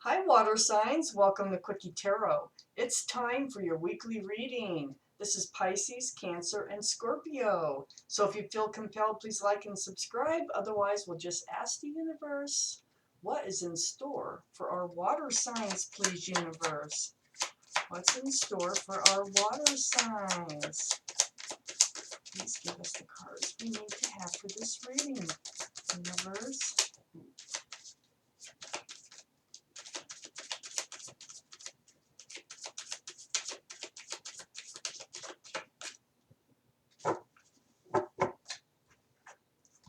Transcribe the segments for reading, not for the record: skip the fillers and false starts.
Hi, water signs. Welcome to Quickie Tarot. It's time for your weekly reading. This is Pisces, Cancer, and Scorpio. So if you feel compelled, please like and subscribe. Otherwise, we'll just ask the universe what is in store for our water signs, please, universe. What's in store for our water signs? Please give us the cards we need to have for this reading, universe.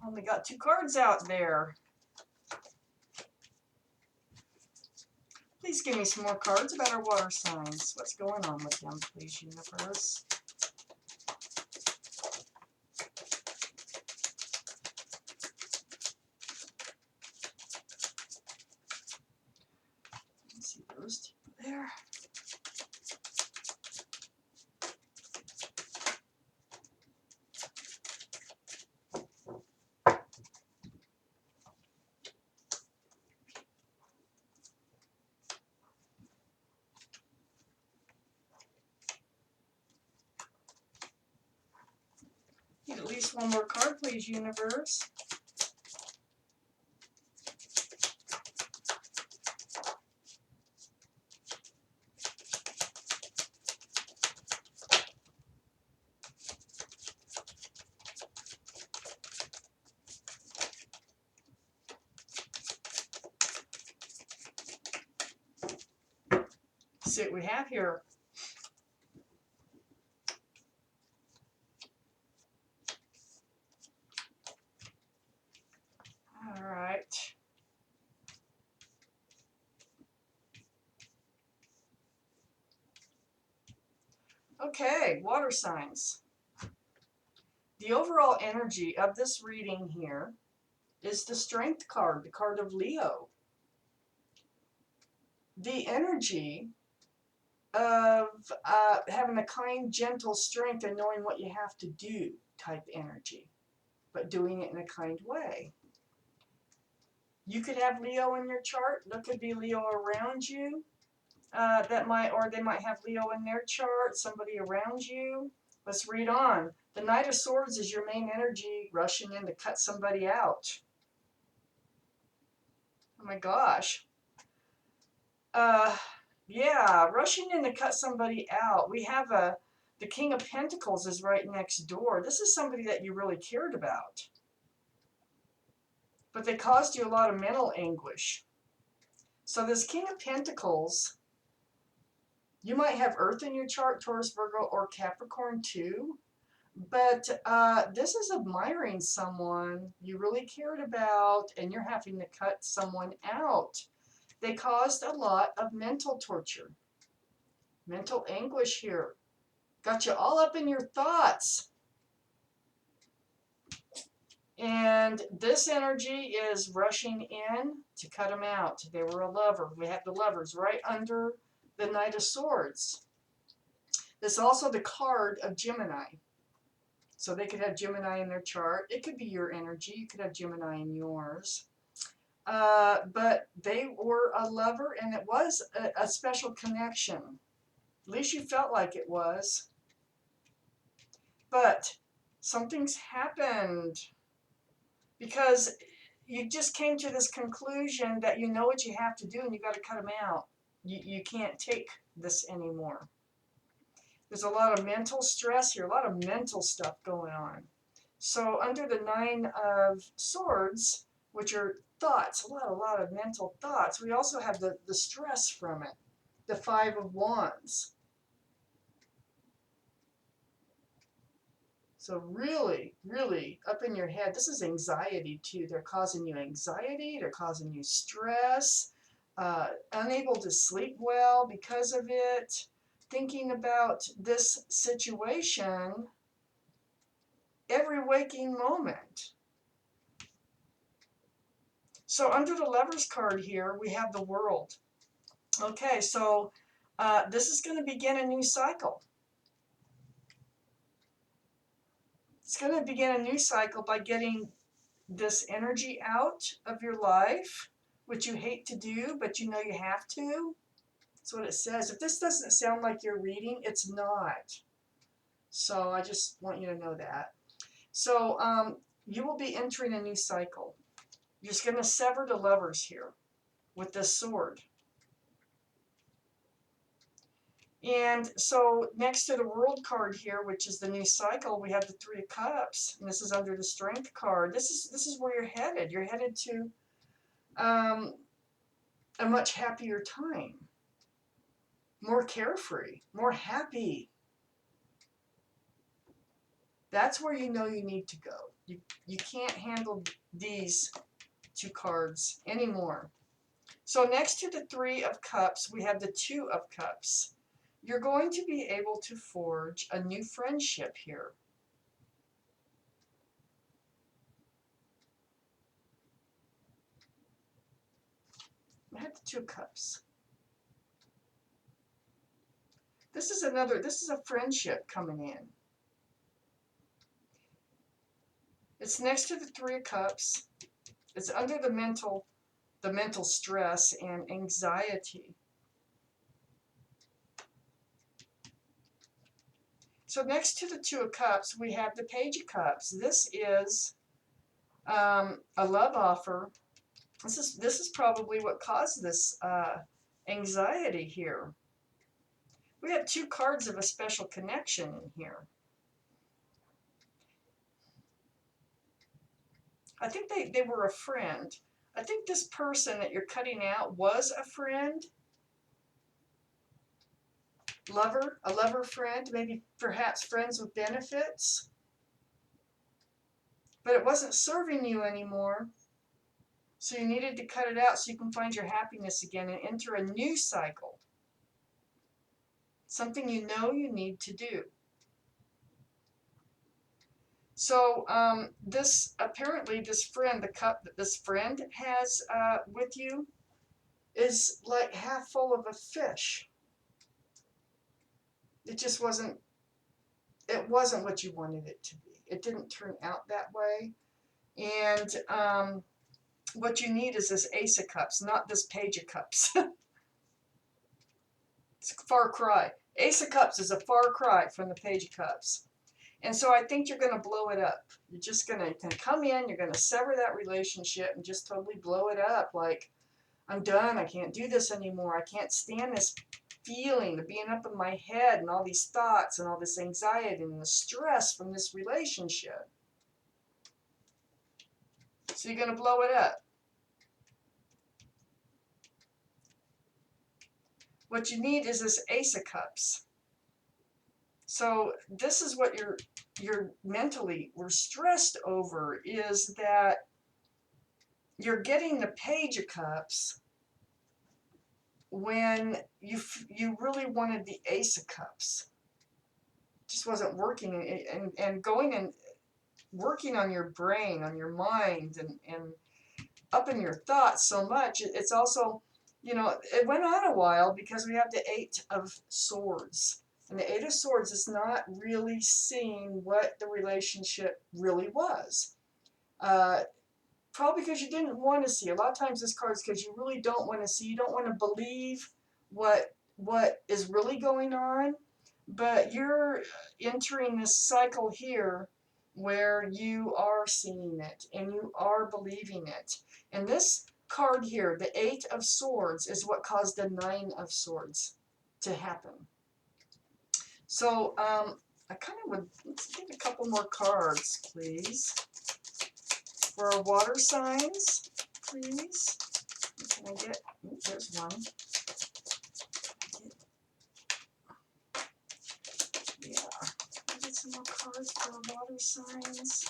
Only got two cards out there. Please give me some more cards about our water signs. What's going on with them, please, universe? Let's see those two there. Need at least one more card, please, universe. See what we have here. All right. Okay, water signs. The overall energy of this reading here is the Strength card, the card of Leo. The energy of having a kind, gentle strength and knowing what you have to do type energy, but doing it in a kind way. You could have Leo in your chart. There could be Leo around you. Or they might have Leo in their chart, somebody around you. Let's read on. The Knight of Swords is your main energy, rushing in to cut somebody out. Oh my gosh. Yeah, rushing in to cut somebody out. We have the King of Pentacles is right next door. This is somebody that you really cared about. But they caused you a lot of mental anguish. So this King of Pentacles, you might have Earth in your chart, Taurus, Virgo, or Capricorn too. But this is admiring someone you really cared about, and you're having to cut someone out. They caused a lot of mental torture, mental anguish here. Got you all up in your thoughts. And this energy is rushing in to cut them out. They were a lover. We have the lovers right under the Knight of Swords. This is also the card of Gemini. So they could have Gemini in their chart. It could be your energy. You could have Gemini in yours. But they were a lover, and it was a special connection. At least you felt like it was. But something's happened because you just came to this conclusion that you know what you have to do and you got to cut them out. You can't take this anymore. There's a lot of mental stress here, a lot of mental stuff going on. So under the Nine of Swords, which are thoughts, a lot of mental thoughts, we also have the stress from it, the Five of Wands. So really, really up in your head, this is anxiety too. They're causing you anxiety, they're causing you stress, unable to sleep well because of it, thinking about this situation every waking moment. So under the Lovers card here, we have the World. Okay, so this is going to begin a new cycle. It's going to begin a new cycle by getting this energy out of your life, which you hate to do, but you know you have to. That's what it says. If this doesn't sound like your reading, it's not. So I just want you to know that. So you will be entering a new cycle. You're just going to sever the lovers here with this sword. And so next to the World card here, which is the new cycle, we have the Three of Cups, and this is under the Strength card. This is where you're headed. You're headed to a much happier time, more carefree, more happy. That's where you know you need to go. You can't handle these two cards anymore. So next to the Three of Cups, we have the Two of Cups. You're going to be able to forge a new friendship here. I have the Two of Cups. This is a friendship coming in. It's next to the Three of Cups. It's under the mental stress and anxiety. So next to the Two of Cups, we have the Page of Cups. This is a love offer. This is probably what caused this anxiety here. We have two cards of a special connection in here. I think they were a friend. I think this person that you're cutting out was a friend. Lover, a lover friend, maybe perhaps friends with benefits. But it wasn't serving you anymore. So you needed to cut it out so you can find your happiness again and enter a new cycle. Something you know you need to do. So apparently this friend, the cup that this friend has with you is like half full of a fish. It just wasn't what you wanted it to be. It didn't turn out that way. And what you need is this Ace of Cups, not this Page of Cups. It's a far cry. Ace of Cups is a far cry from the Page of Cups. And so I think you're going to blow it up. You're just going to come in, you're going to sever that relationship and just totally blow it up. Like, I'm done. I can't do this anymore. I can't stand this feeling, the being up in my head and all these thoughts and all this anxiety and the stress from this relationship. So you're going to blow it up. What you need is this Ace of Cups. So this is what you're mentally were stressed over, is that you're getting the Page of Cups when you really wanted the Ace of Cups. It just wasn't working, and going and working on your brain, on your mind, and up in your thoughts so much. It's also, it went on a while because we have the Eight of Swords. And the Eight of Swords is not really seeing what the relationship really was. Probably because you didn't want to see. A lot of times this card is because you really don't want to see. You don't want to believe what is really going on. But you're entering this cycle here where you are seeing it and you are believing it. And this card here, the Eight of Swords, is what caused the Nine of Swords to happen. So I kind of would, let's get a couple more cards, please. For our water signs, please. What can I get? Ooh, there's one. Yeah, I'll get some more cards for our water signs.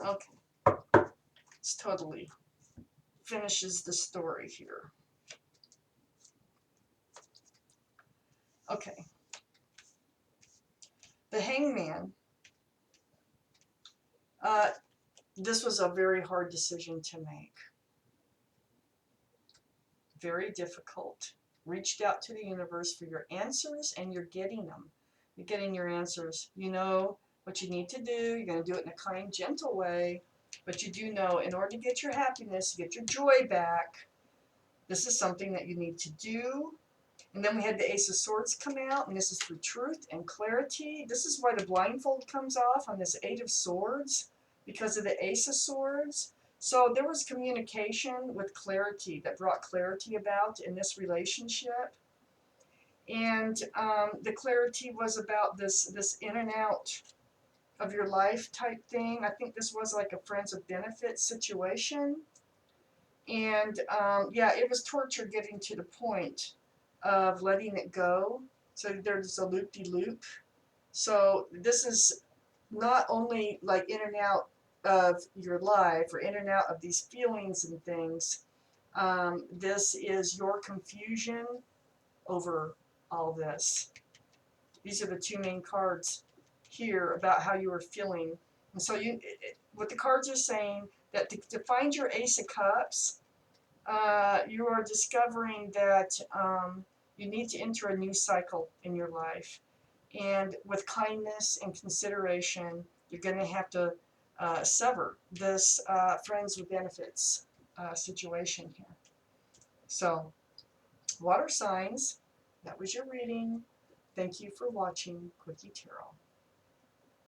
Okay. This totally finishes the story here. Okay. The Hangman. This was a very hard decision to make. Very difficult. Reached out to the universe for your answers, and you're getting them. You're getting your answers. You know what you need to do. You're going to do it in a kind, gentle way. But you do know, in order to get your happiness, get your joy back, this is something that you need to do. And then we had the Ace of Swords come out, and this is for truth and clarity. This is why the blindfold comes off on this Eight of Swords, because of the Ace of Swords. So there was communication with clarity that brought clarity about in this relationship. And the clarity was about this in and out of your life type thing. I think this was like a friends of benefit situation. And yeah, it was torture getting to the point of letting it go. So there's a loop-de-loop. So this is not only like in and out of your life or in and out of these feelings and things. This is your confusion over all this. These are the two main cards here about how you are feeling. And so what the cards are saying, that to find your Ace of Cups, you are discovering that you need to enter a new cycle in your life. And with kindness and consideration, you're going to have to sever this friends with benefits situation here. So, water signs, that was your reading. Thank you for watching Quickie Tarot.